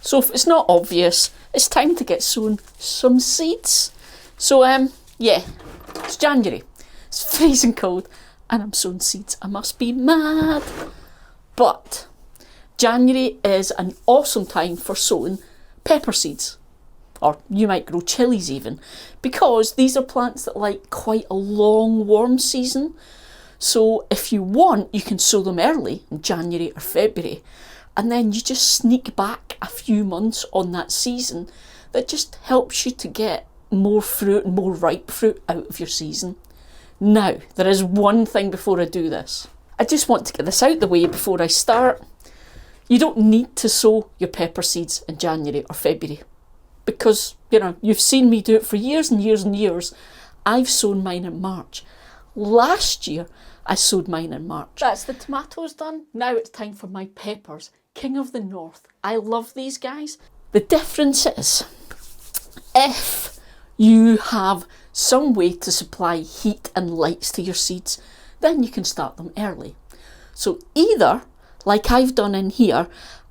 So if it's not obvious, it's time to get sown some seeds. So yeah, it's January, it's freezing cold, and I'm sowing seeds. I must be mad. But January is an awesome time for sowing pepper seeds. Or you might grow chilies even, because these are plants that like quite a long warm season. So if you want, you can sow them early in January or February, and then you just sneak back a few months on that season. That just helps you to get more fruit and more ripe fruit out of your season. Now, there is one thing before I do this. I just want to get this out the way before I start. You don't need to sow your pepper seeds in January or February, because, you know, you've seen me do it for years and years and years. I've sown mine in March. Last year, I sowed mine in March. That's the tomatoes done. Now it's time for my peppers. King of the North. I love these guys. The difference is, if you have some way to supply heat and lights to your seeds, then you can start them early. So either, like I've done in here,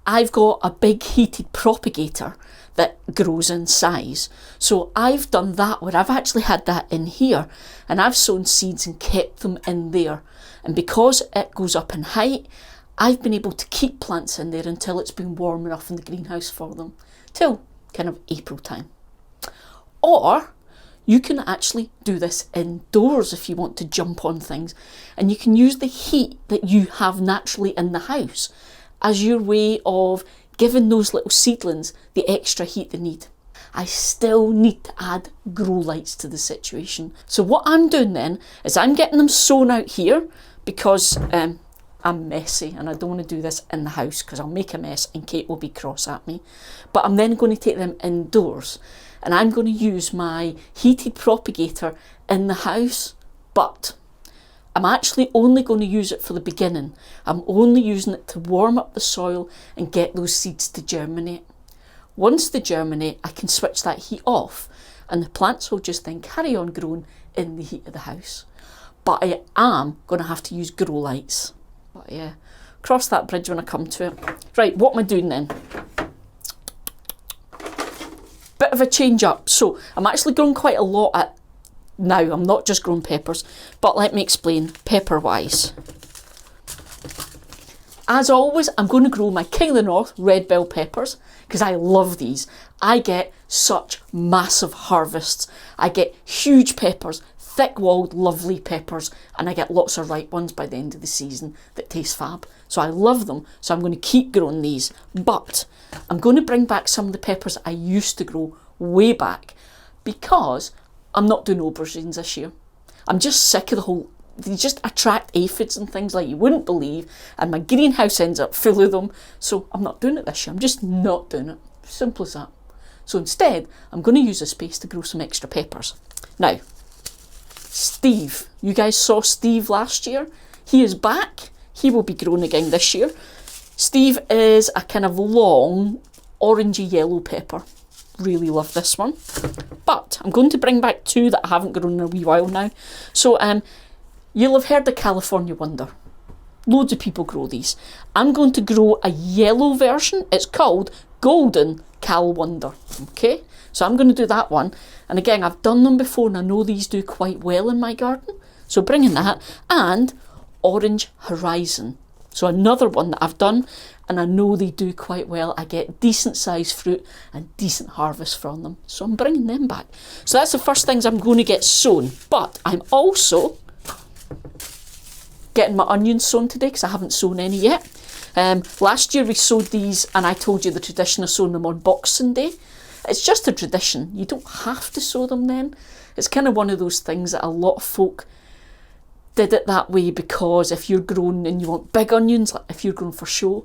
I've got a big heated propagator that grows in size. So I've done that where I've actually had that in here, and I've sown seeds and kept them in there. And because it goes up in height, I've been able to keep plants in there until it's been warm enough in the greenhouse for them, till kind of April time. Or you can actually do this indoors if you want to jump on things, and you can use the heat that you have naturally in the house as your way of giving those little seedlings the extra heat they need. I still need to add grow lights to the situation. So what I'm doing then is I'm getting them sown out here, because I'm messy and I don't want to do this in the house because I'll make a mess and Kate will be cross at me. But I'm then going to take them indoors, and I'm going to use my heated propagator in the house, but I'm actually only going to use it for the beginning. I'm only using it to warm up the soil and get those seeds to germinate. Once they germinate, I can switch that heat off and the plants will just then carry on growing in the heat of the house. But I am going to have to use grow lights. But yeah, cross that bridge when I come to it. Right, what am I doing then? Bit of a change up. So I'm actually growing quite a lot at now. I'm not just growing peppers, but let me explain pepper wise. As always, I'm going to grow my King of the North red bell peppers because I love these. I get such massive harvests. I get huge peppers, thick-walled, lovely peppers, and I get lots of ripe ones by the end of the season that taste fab. So I love them, so I'm going to keep growing these. But I'm going to bring back some of the peppers I used to grow way back because I'm not doing aubergines this year. I'm just sick of the whole, they just attract aphids and things like you wouldn't believe, and my greenhouse ends up full of them, so I'm not doing it this year. I'm just not doing it. Simple as that. So instead, I'm going to use the space to grow some extra peppers. Now, Steve. You guys saw Steve last year. He is back. He will be growing again this year. Steve is a kind of long, orangey yellow pepper. Really love this one. But I'm going to bring back two that I haven't grown in a wee while now. So you'll have heard the California Wonder. Loads of people grow these. I'm going to grow a yellow version. It's called Golden Cal Wonder. Okay, so I'm going to do that one. And again, I've done them before and I know these do quite well in my garden. So bringing that, and Orange Horizon. So another one that I've done and I know they do quite well. I get decent sized fruit and decent harvest from them. So I'm bringing them back. So that's the first things I'm going to get sown. But I'm also getting my onions sown today because I haven't sown any yet. Last year we sowed these and I told you the tradition of sowing them on Boxing Day. It's just a tradition. You don't have to sow them then. It's kind of one of those things that a lot of folk did it that way because if you're growing and you want big onions, like if you're growing for show,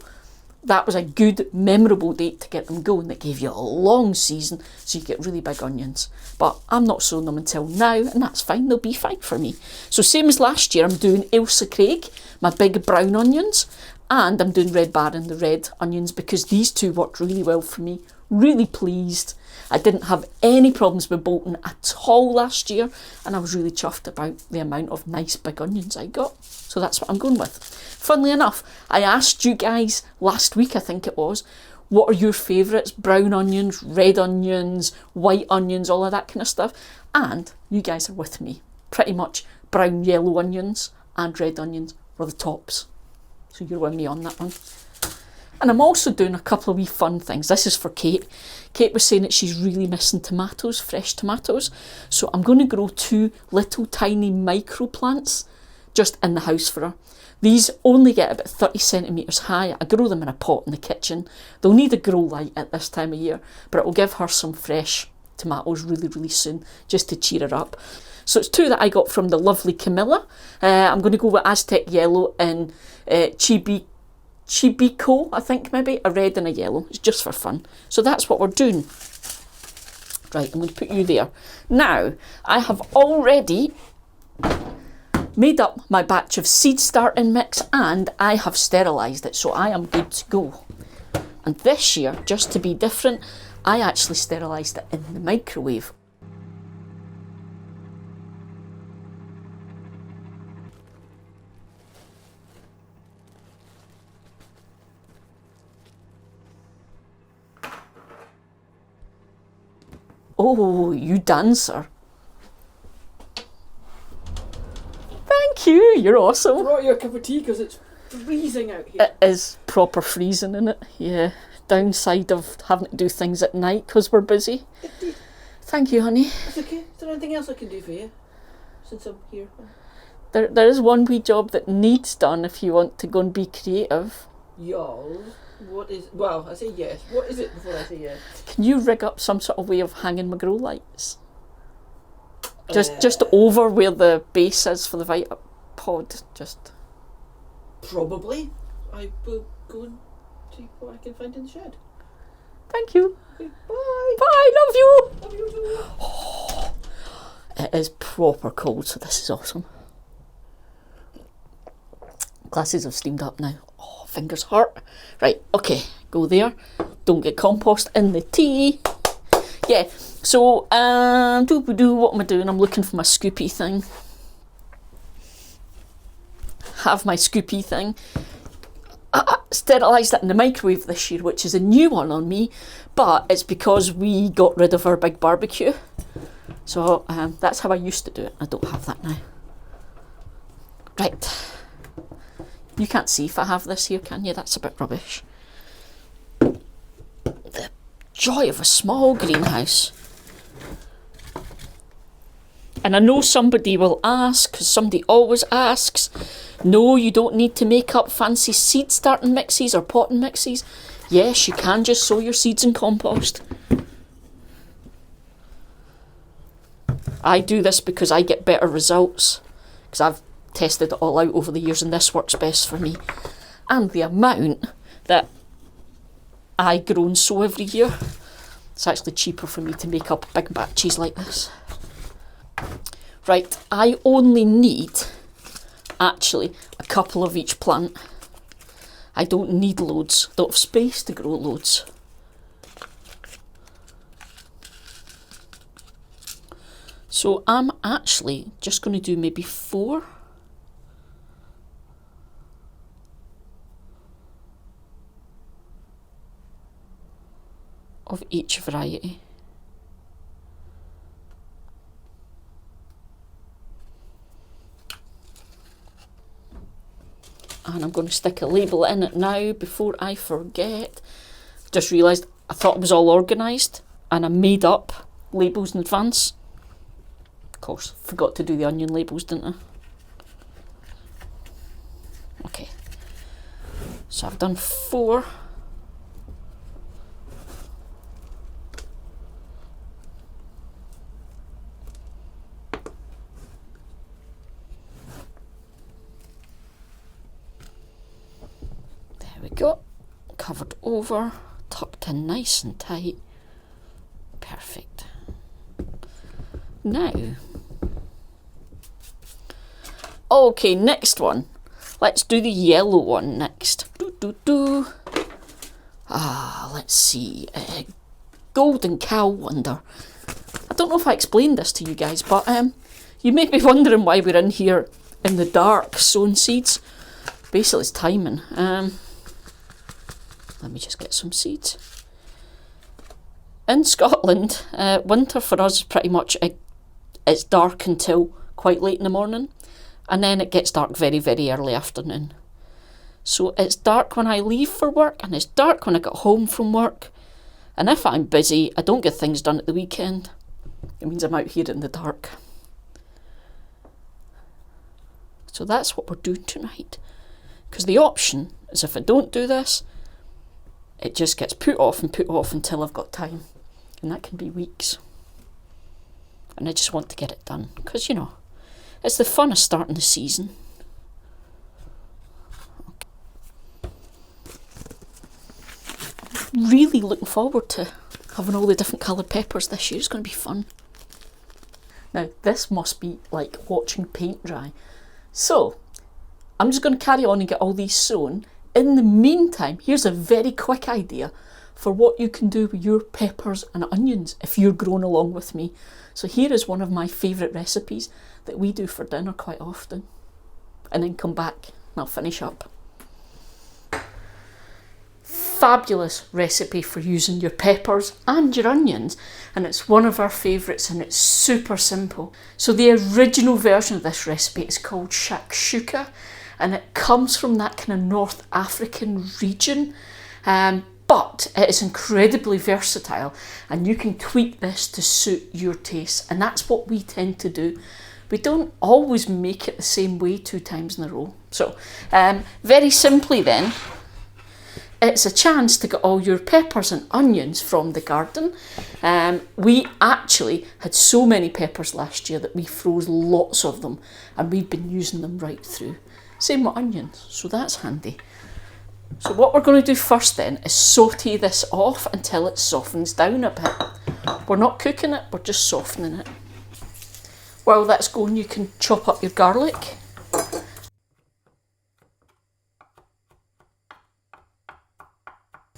that was a good, memorable date to get them going. That gave you a long season, so you get really big onions. But I'm not sowing them until now, and that's fine. They'll be fine for me. So same as last year, I'm doing Ailsa Craig, my big brown onions, and I'm doing Red Baron, the red onions, because these two worked really well for me. Really pleased. I didn't have any problems with bolting at all last year, and I was really chuffed about the amount of nice big onions I got. So that's what I'm going with. Funnily enough, I asked you guys last week, I think it was, what are your favourites? Brown onions, red onions, white onions, all of that kind of stuff. And you guys are with me. Pretty much brown, yellow onions and red onions were the tops. So you're with me on that one. And I'm also doing a couple of wee fun things. This is for Kate. Kate was saying that she's really missing tomatoes, fresh tomatoes. So I'm going to grow 2 little tiny micro plants just in the house for her. These only get about 30 centimetres high. I grow them in a pot in the kitchen. They'll need a grow light at this time of year, but it will give her some fresh tomatoes really, really soon, just to cheer her up. So it's 2 that I got from the lovely Camilla. I'm going to go with Aztec Yellow and Chibico, I think maybe, a red and a yellow. It's just for fun. So that's what we're doing. Right, I'm going to put you there. Now, I have already made up my batch of seed starting mix and I have sterilised it, so I am good to go. And this year, just to be different, I actually sterilised it in the microwave. Oh, you dancer. Thank you, you're awesome. I brought you a cup of tea because it's freezing out here. It is proper freezing, isn't it? Yeah. Downside of having to do things at night because we're busy. Indeed. Thank you, honey. It's okay. Is there anything else I can do for you since I'm here? There is one wee job that needs done if you want to go and be creative. Y'all. What is... Well, I say yes. What is it before I say yes? Can you rig up some sort of way of hanging my grow lights? Just over where the base is for the Vitapod. Just... Probably. I will go and see what I can find in the shed. Thank you. Okay, bye. Bye, love you. Love you too. Oh, it is proper cold, so this is awesome. Glasses have steamed up now. Oh, fingers hurt. Right, okay, go there. Don't get compost in the tea. Yeah, so, what am I doing? I'm looking for my scoopy thing. Have my scoopy thing. I sterilised it in the microwave this year, which is a new one on me, but it's because we got rid of our big barbecue. So that's how I used to do it. I don't have that now. Right. You can't see if I have this here, can you? That's a bit rubbish. The joy of a small greenhouse. And I know somebody will ask, because somebody always asks, no, you don't need to make up fancy seed starting mixes or potting mixes. Yes, you can just sow your seeds in compost. I do this because I get better results, because I've tested it all out over the years and this works best for me. And the amount that I grow and sow every year, it's actually cheaper for me to make up big batches like this. Right, I only need actually a couple of each plant. I don't need loads, don't have space to grow loads. So I'm actually just going to do maybe 4. Of each variety. And I'm going to stick a label in it now before I forget. Just realised I thought it was all organised and I made up labels in advance. Of course, forgot to do the onion labels, didn't I? Okay. So I've done 4. There we go. Covered over, tucked in nice and tight. Perfect. Now, okay, next one. Let's do the yellow one next. Let's see. Golden Cow Wonder. I don't know if I explained this to you guys, but you may be wondering why we're in here in the dark sowing seeds. Basically, it's timing. Let me just get some seeds. In Scotland, winter for us is pretty much, it's dark until quite late in the morning, and then it gets dark very, very early afternoon. So it's dark when I leave for work, and it's dark when I get home from work. And if I'm busy, I don't get things done at the weekend. It means I'm out here in the dark. So that's what we're doing tonight. Because the option is if I don't do this, it just gets put off until I've got time. And that can be weeks. And I just want to get it done. Because, you know, it's the fun of starting the season. Really looking forward to having all the different coloured peppers this year. It's going to be fun. Now, this must be like watching paint dry. So, I'm just going to carry on and get all these sown. In the meantime, here's a very quick idea for what you can do with your peppers and onions if you're growing along with me. So here is one of my favourite recipes that we do for dinner quite often. And then come back and I'll finish up. Fabulous recipe for using your peppers and your onions, and it's one of our favourites, and it's super simple. So the original version of this recipe is called shakshuka, and it comes from that kind of North African region, but it is incredibly versatile, and you can tweak this to suit your taste, and that's what we tend to do. We don't always make it the same way 2 times in a row. So very simply then, it's a chance to get all your peppers and onions from the garden. We actually had so many peppers last year that we froze lots of them, and we've been using them right through. Same with onions, so that's handy. So what we're going to do first then is saute this off until it softens down a bit. We're not cooking it, we're just softening it. While that's going, you can chop up your garlic.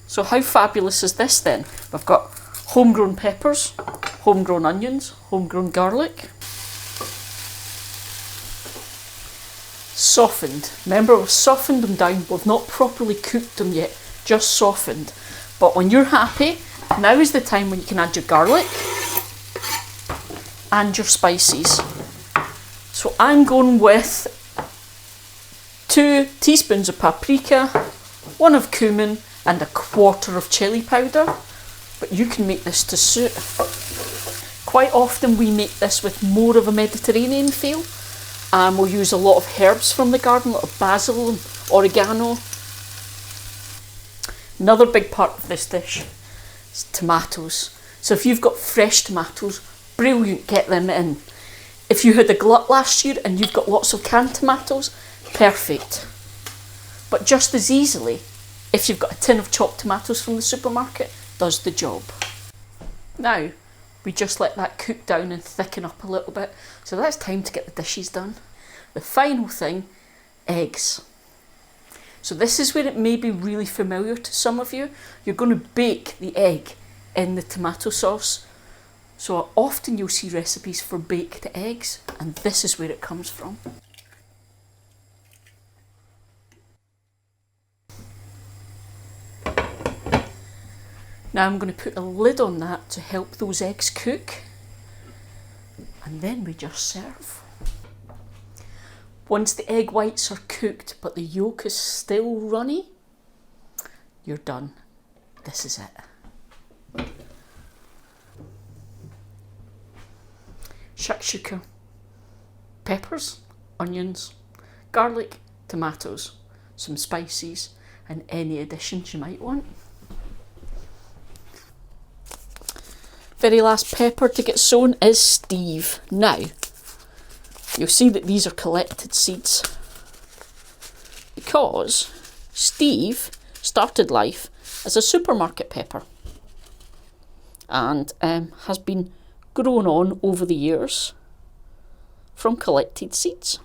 So how fabulous is this then? We've got homegrown peppers, homegrown onions, homegrown garlic. Softened. Remember, we've softened them down. We've not properly cooked them yet, just softened. But when you're happy, now is the time when you can add your garlic and your spices. So I'm going with 2 teaspoons of paprika, 1 of cumin, and 1/4 of chilli powder. But you can make this to suit. Quite often we make this with more of a Mediterranean feel. We'll use a lot of herbs from the garden, a lot of basil and oregano. Another big part of this dish is tomatoes. So if you've got fresh tomatoes, brilliant, get them in. If you had a glut last year and you've got lots of canned tomatoes, perfect. But just as easily, if you've got a tin of chopped tomatoes from the supermarket, does the job. Now, we just let that cook down and thicken up a little bit. So that's time to get the dishes done. The final thing, eggs. So this is where it may be really familiar to some of you. You're going to bake the egg in the tomato sauce. So often you'll see recipes for baked eggs, and this is where it comes from. Now I'm going to put a lid on that to help those eggs cook, and then we just serve. Once the egg whites are cooked but the yolk is still runny, you're done. This is it. Shakshuka. Peppers, onions, garlic, tomatoes, some spices, and any additions you might want. Very last pepper to get sown is Steve. Now, you'll see that these are collected seeds because Steve started life as a supermarket pepper and has been grown on over the years from collected seeds.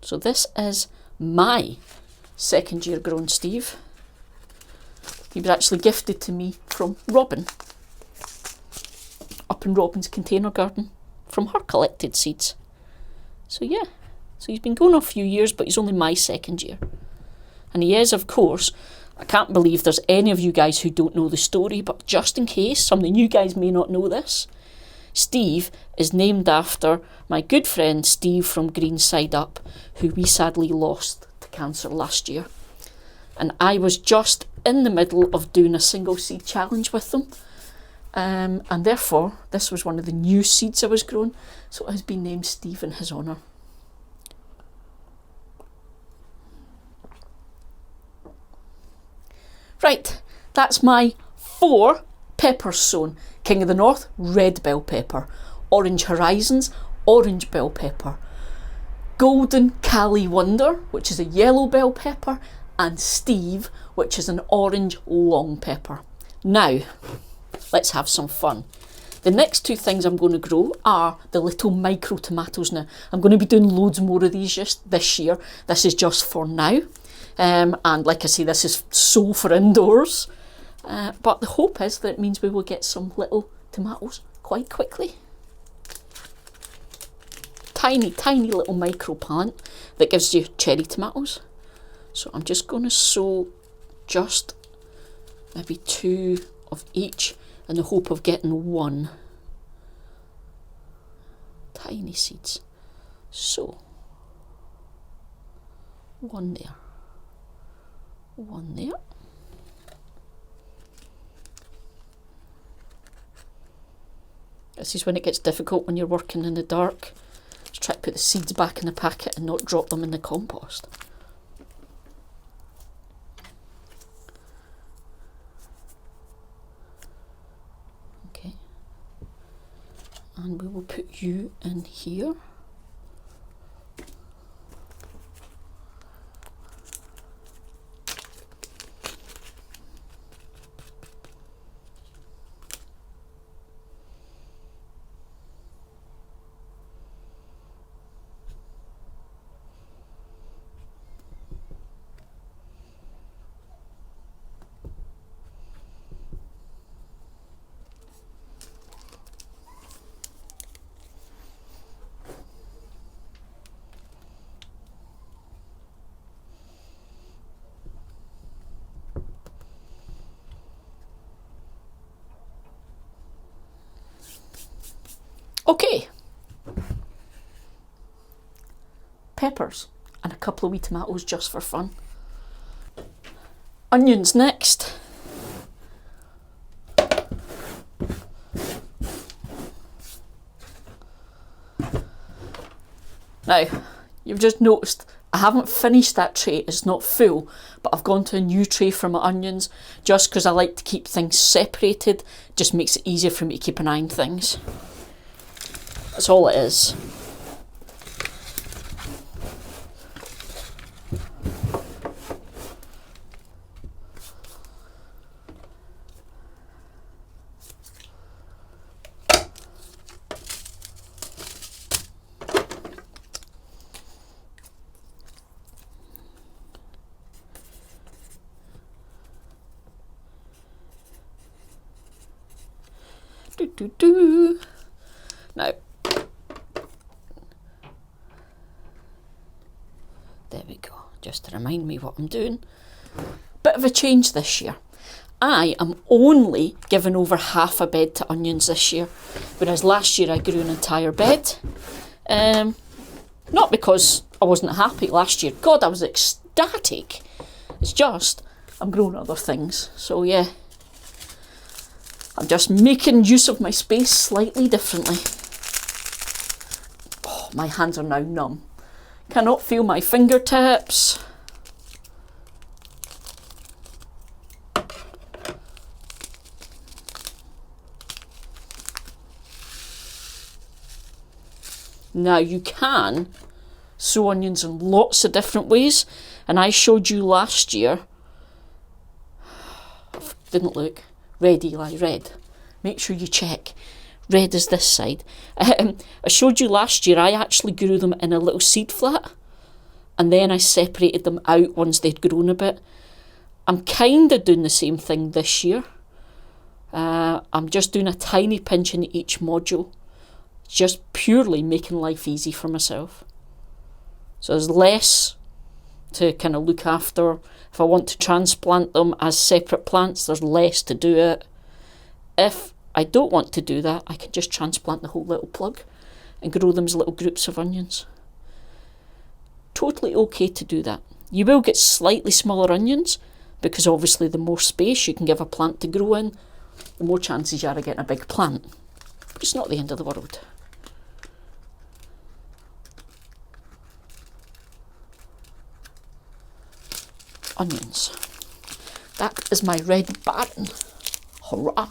So this is my second year grown Steve. He was actually gifted to me from Robin, up in Robin's container garden, from her collected seeds. So yeah, so he's been going a few years, but he's only my second year. And he is, of course, I can't believe there's any of you guys who don't know the story, but just in case, some of the new guys may not know this, Steve is named after my good friend Steve from Green Side Up, who we sadly lost to cancer last year. And I was just in the middle of doing a single seed challenge with them. And therefore, this was one of the new seeds I was growing, so it has been named Steve in his honour. Right, that's my 4 peppers sown. King of the North, red bell pepper. Orange Horizons, orange bell pepper. Golden Cali Wonder, which is a yellow bell pepper. And Steve, which is an orange long pepper. Now, let's have some fun. The next 2 things I'm going to grow are the little micro tomatoes now. I'm going to be doing loads more of these just this year. This is just for now. And like I say, this is so for indoors. But the hope is that it means we will get some little tomatoes quite quickly. Tiny, tiny little micro plant that gives you cherry tomatoes. So I'm just going to sow just maybe 2 of each in the hope of getting 1. Tiny seeds. So, 1 there. 1 there. This is when it gets difficult when you're working in the dark. Just try to put the seeds back in the packet and not drop them in the compost. Okay. And we will put you in here. Okay, peppers and a couple of wee tomatoes just for fun. Onions next. Now, you've just noticed I haven't finished that tray, it's not full, but I've gone to a new tray for my onions just because I like to keep things separated. Just makes it easier for me to keep an eye on things. That's all it is. Now, there we go, just to remind me what I'm doing. Bit of a change this year. I am only giving over half a bed to onions this year, whereas last year I grew an entire bed. Not because I wasn't happy last year. God, I was ecstatic. It's just I'm growing other things. So yeah, I'm just making use of my space slightly differently. Oh, my hands are now numb. Cannot feel my fingertips. Now you can sow onions in lots of different ways, and I showed you last year, didn't look, red Eli, red, make sure you check, red is this side. I showed you last year I actually grew them in a little seed flat, and then I separated them out once they'd grown a bit. I'm kind of doing the same thing this year. I'm just doing a tiny pinch in each module, just purely making life easy for myself. So there's less to kind of look after. If I want to transplant them as separate plants, there's less to do it. If I don't want to do that, I can just transplant the whole little plug and grow them as little groups of onions. Totally okay to do that. You will get slightly smaller onions because obviously the more space you can give a plant to grow in, the more chances you are of getting a big plant. But it's not the end of the world. Onions. That is my Red Baron. Hurrah!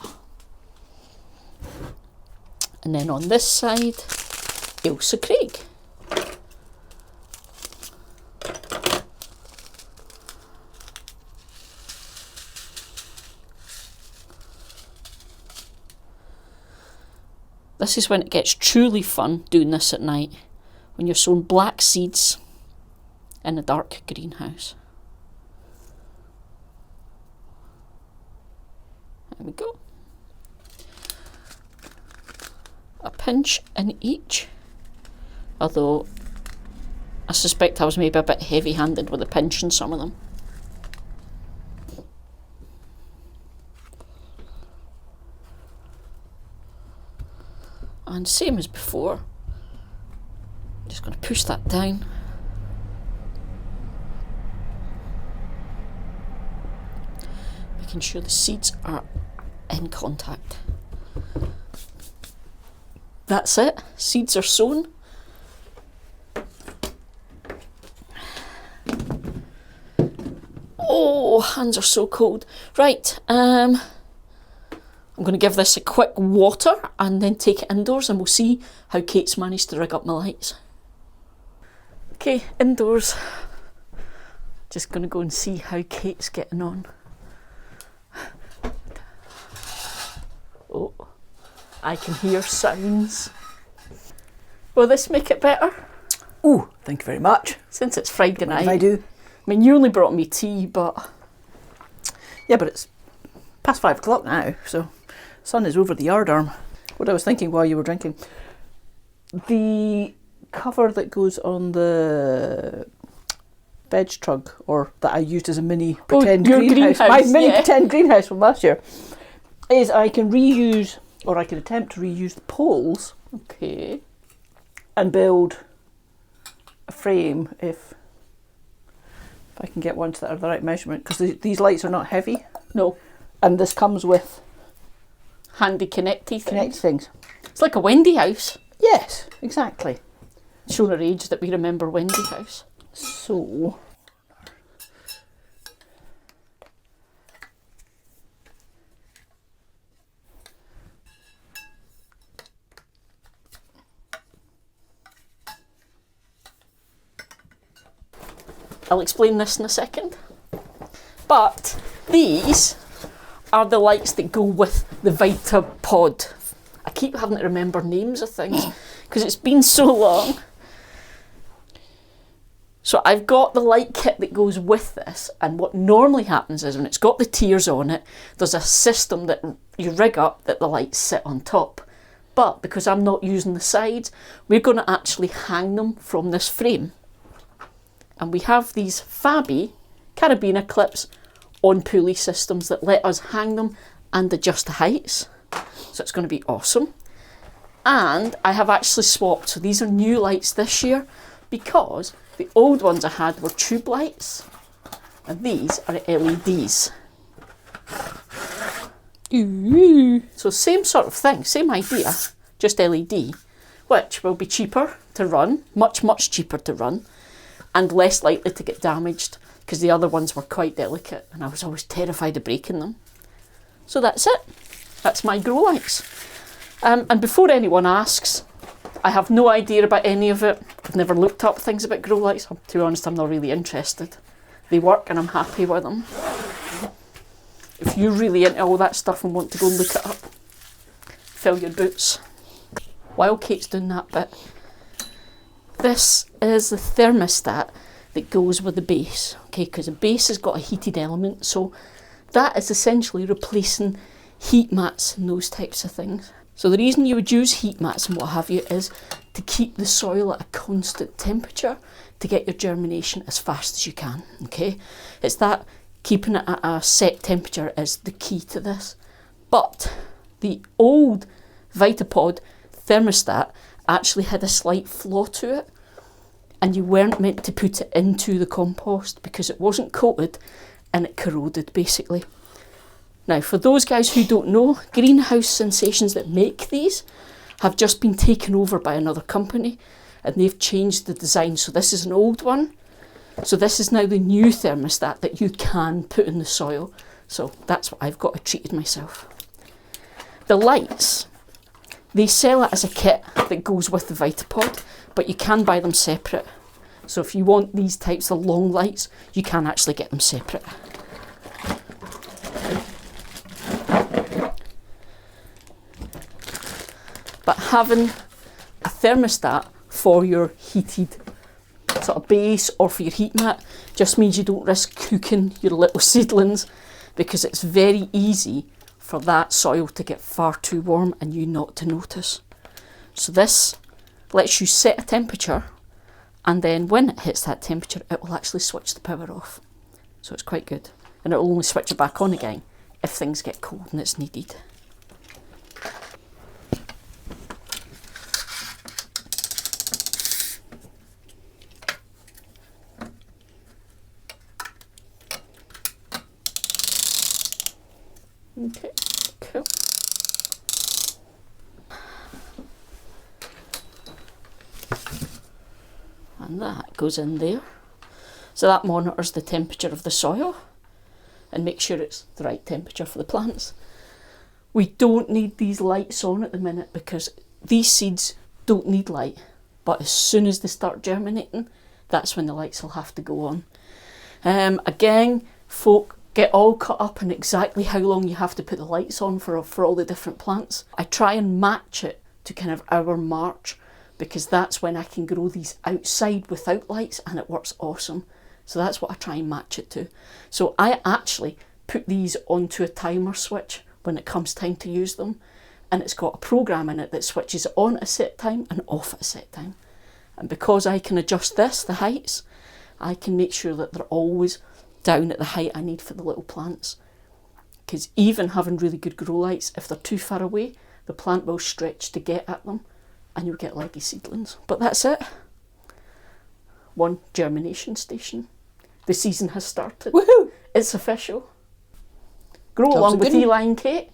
And then on this side, Ailsa Craig. This is when it gets truly fun doing this at night, when you're sowing black seeds in a dark greenhouse. There we go. A pinch in each, although I suspect I was maybe a bit heavy-handed with a pinch in some of them. And same as before, just going to push that down. Making sure the seeds are in contact. That's it, seeds are sown. Oh, hands are so cold. Right, I'm going to give this a quick water and then take it indoors and we'll see how Kate's managed to rig up my lights. Okay, indoors. Just going to go and see how Kate's getting on. Oh, I can hear sounds. Will this make it better? Oh, thank you very much. Since it's Friday night. What did I do? I mean, you only brought me tea, but... Yeah, but it's past 5 o'clock now, so sun is over the yard arm. What I was thinking while you were drinking, the cover that goes on the veg trug, or that I used as a mini pretend greenhouse, my mini pretend greenhouse from last year, is I can reuse, or I can attempt to reuse the poles. Okay. And build a frame if I can get ones that are the right measurement, because these lights are not heavy. No. And this comes with handy connecty things. It's like a Wendy house. Yes, exactly. Showing our age that we remember Wendy house. So I'll explain this in a second. But these are the lights that go with the Vita pod. I keep having to remember names of things because it's been so long. So I've got the light kit that goes with this, and what normally happens is when it's got the tiers on it, there's a system that you rig up that the lights sit on top. But because I'm not using the sides, we're going to actually hang them from this frame. And we have these Fabby carabiner clips on pulley systems that let us hang them and adjust the heights. So it's going to be awesome. And I have actually swapped. So these are new lights this year because the old ones I had were tube lights. And these are LEDs. Ooh. So same sort of thing, same idea, just LED, which will be cheaper to run, much, much cheaper to run, and less likely to get damaged because the other ones were quite delicate and I was always terrified of breaking them. So that's it. That's my grow lights. And before anyone asks, I have no idea about any of it. I've never looked up things about grow lights. To be honest, I'm not really interested. They work and I'm happy with them. If you're really into all that stuff and want to go and look it up, fill your boots. While Kate's doing that bit, this is the thermostat that goes with the base, okay, because the base has got a heated element, so that is essentially replacing heat mats and those types of things. So the reason you would use heat mats and what have you is to keep the soil at a constant temperature to get your germination as fast as you can, okay? It's that keeping it at a set temperature is the key to this. But the old Vitapod thermostat actually had a slight flaw to it, and you weren't meant to put it into the compost because it wasn't coated and it corroded basically. Now, for those guys who don't know, Greenhouse Sensations that make these have just been taken over by another company, and they've changed the design. So this is an old one. So this is now the new thermostat that you can put in the soil. So that's what I've got treated myself. The lights, they sell it as a kit that goes with the Vitapod, but you can buy them separate. So if you want these types of long lights, you can actually get them separate. But having a thermostat for your heated sort of base or for your heat mat just means you don't risk cooking your little seedlings, because it's very easy for that soil to get far too warm and you not to notice. So this lets you set a temperature, and then when it hits that temperature it will actually switch the power off. So it's quite good, and it will only switch it back on again if things get cold and it's needed. Okay, cool. And that goes in there. So that monitors the temperature of the soil and makes sure it's the right temperature for the plants. We don't need these lights on at the minute because these seeds don't need light, but as soon as they start germinating, that's when the lights will have to go on. Again, folk get all cut up in exactly how long you have to put the lights on for all the different plants. I try and match it to kind of our March, because that's when I can grow these outside without lights and it works awesome. So that's what I try and match it to. So I actually put these onto a timer switch when it comes time to use them, and it's got a program in it that switches on at a set time and off at a set time. And because I can adjust this, the heights, I can make sure that they're always down at the height I need for the little plants. Because even having really good grow lights, if they're too far away, the plant will stretch to get at them and you'll get leggy seedlings. But that's it. One germination station. The season has started. Woohoo! It's official. Grow Jobs along are with good. Eli and Kate.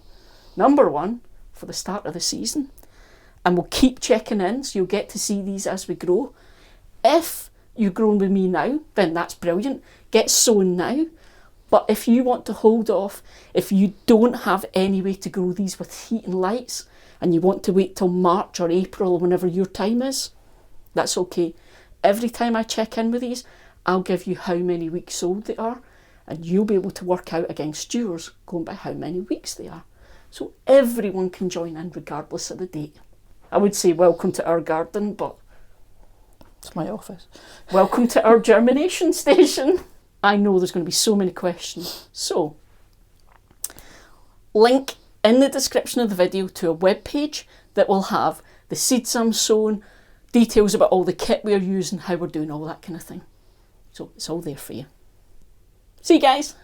#1 for the start of the season. And we'll keep checking in, so you'll get to see these as we grow. If you've grown with me now, then that's brilliant. Get sown now. But if you want to hold off, if you don't have any way to grow these with heat and lights, and you want to wait till March or April or whenever your time is, that's okay. Every time I check in with these, I'll give you how many weeks old they are, and you'll be able to work out against yours going by how many weeks they are. So everyone can join in regardless of the date. I would say welcome to our garden, but It's my office. welcome to our germination station. I know there's going to be so many questions. So, link in the description of the video to a web page that will have the seeds I'm sowing, details about all the kit we're using, how we're doing, all that kind of thing. So it's all there for you. See you guys.